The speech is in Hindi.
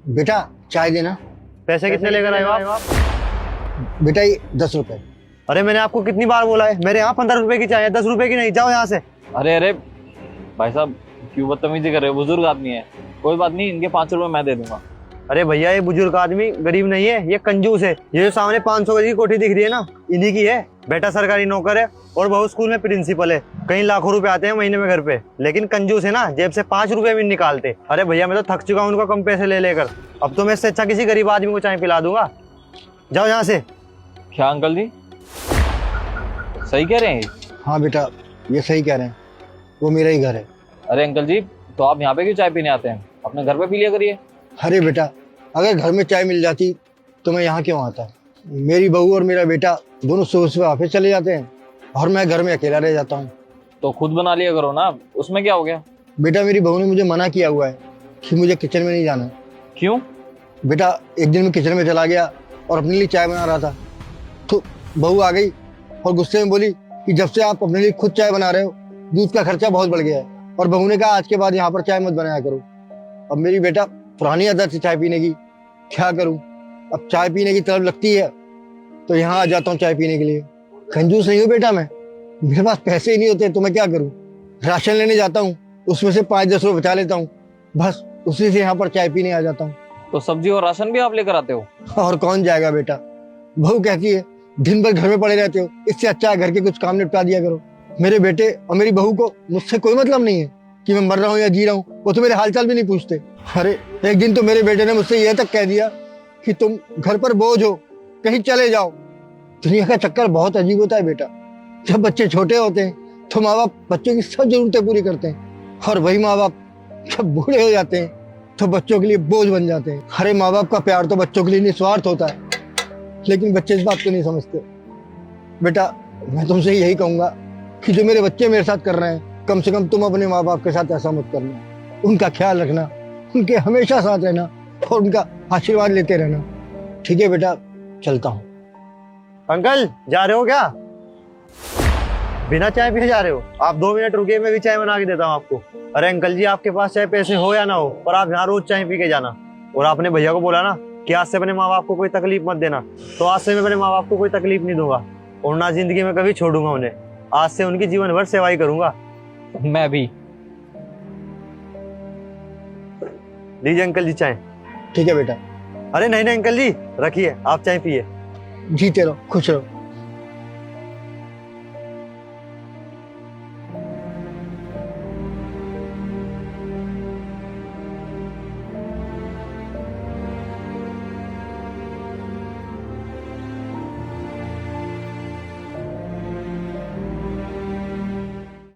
बेटा चाय देना। पैसे कितने लेकर आए हो आप? बेटा ये 10 रुपए। अरे मैंने आपको कितनी बार बोला है, मेरे यहाँ 15 रुपए की चाय है, 10 रुपए की नहीं। जाओ यहाँ से। अरे अरे भाई साहब, क्यों बदतमीजी कर रहे हो? बुजुर्ग आदमी है। कोई बात नहीं, इनके 5 रुपए मैं दे दूंगा। अरे भैया, ये बुजुर्ग आदमी गरीब नहीं है, ये कंजूस है। ये जो सामने 500 गज की कोठी दिख रही है ना, इन्हीं की है। बेटा सरकारी नौकर है और बहू स्कूल में प्रिंसिपल है। कई लाखों रुपए आते हैं महीने में घर पे, लेकिन कंजूस है ना, जेब से 5 रुपए भी नहीं निकालते। अरे भैया, मैं तो थक चुका हूं उनका कम पैसे ले लेकर। अब तो मैं इससे अच्छा किसी गरीब आदमी को चाय पिला दूंगा। जाओ यहाँ से। क्या अंकल जी, सही कह रहे हैं ये? हाँ बेटा, ये सही कह रहे हैं, वो मेरा ही घर है। अरे अंकल जी, तो आप यहाँ पे क्यों चाय पीने आते हैं? अपने घर पे पी लिया करिए। अरे बेटा, अगर घर में चाय मिल जाती तो मैं यहाँ क्यों आता। मेरी बहू और मेरा बेटा दोनों सुबह सुबह ऑफिस चले जाते हैं और मैं घर में अकेला रह जाता हूँ। तो खुद बना लिया करो ना, उसमें क्या हो गया? बेटा मेरी बहू ने मुझे मना किया हुआ है कि मुझे किचन में नहीं जाना। क्यों? बेटा एक दिन मैं किचन में चला गया और अपने लिए चाय बना रहा था, तो बहू आ गई और गुस्से में बोली कि जब से आप अपने लिए खुद चाय बना रहे हो, दूध का खर्चा बहुत बढ़ गया है। और बहू ने कहा आज के बाद यहाँ पर चाय मत बनाया करो। अब मेरी बेटा पुरानी आदत है चाय पीने की, क्या करूँ। अब चाय पीने की तलब लगती है तो यहाँ आ जाता हूँ चाय पीने के लिए। कंजूस नहीं हूँ बेटा मैं, मेरे पास पैसे ही नहीं होते तो मैं क्या करूँ। राशन लेने जाता हूँ, उसमें से 5-10 रुपए बचा लेता हूँ, बस उसी से यहाँ पर चाय पीने आ जाता हूँ। तो सब्जी और राशन भी आप लेकर आते हो? और कौन जाएगा बेटा। बहू कहती है दिन भर घर में पड़े रहते हो, इससे अच्छा है घर के कुछ काम निपटा दिया करो। मेरे बेटे और मेरी बहू को मुझसे कोई मतलब नहीं है कि मैं मर रहा हूँ या जी रहा हूँ। वो तो मेरे हालचाल भी नहीं पूछते। अरे एक दिन तो मेरे बेटे ने मुझसे यह तक कह दिया कि तुम घर पर बोझ हो, कहीं चले जाओ। दुनिया का चक्कर बहुत अजीब होता है बेटा। जब बच्चे छोटे होते हैं तो माँ बाप बच्चों की सब जरूरतें पूरी करते हैं, और वही माँ बाप जब बूढ़े हो जाते हैं तो बच्चों के लिए बोझ बन जाते हैं। अरे माँ बाप का प्यार तो बच्चों के लिए निस्वार्थ होता है, लेकिन बच्चे इस बात को नहीं समझते। बेटा मैं तुमसे यही कहूंगा कि जो मेरे बच्चे मेरे साथ कर रहे हैं, कम से कम तुम अपने माँ बाप के साथ ऐसा मत करना। उनका ख्याल रखना, उनके हमेशा साथ रहना और उनका आशीर्वाद लेते रहना। ठीक है बेटा, चलता हूँ। अंकल जा रहे हो क्या? बिना चाय पिए जा रहे हो? आप 2 मिनट रुकिए, मैं भी चाय बना के देता हूँ आपको। अरे अंकल जी, आपके पास चाहे पैसे हो या ना हो, पर आप यहाँ रोज चाय पी के जाना। और आपने भैया को बोला ना कि आज से अपने माँ बाप को कोई तकलीफ मत देना, तो आज से मैं अपने माँ बाप को कोई तकलीफ नहीं दूंगा और ना जिंदगी में कभी छोड़ूंगा उन्हें। आज से उनकी जीवन भर सेवा ही करूंगा। मैं भी। लीजिए अंकल जी चाय। ठीक है बेटा। अरे नहीं नहीं अंकल जी, रखिए, आप चाय पिए। जीते रहो, खुश रहो।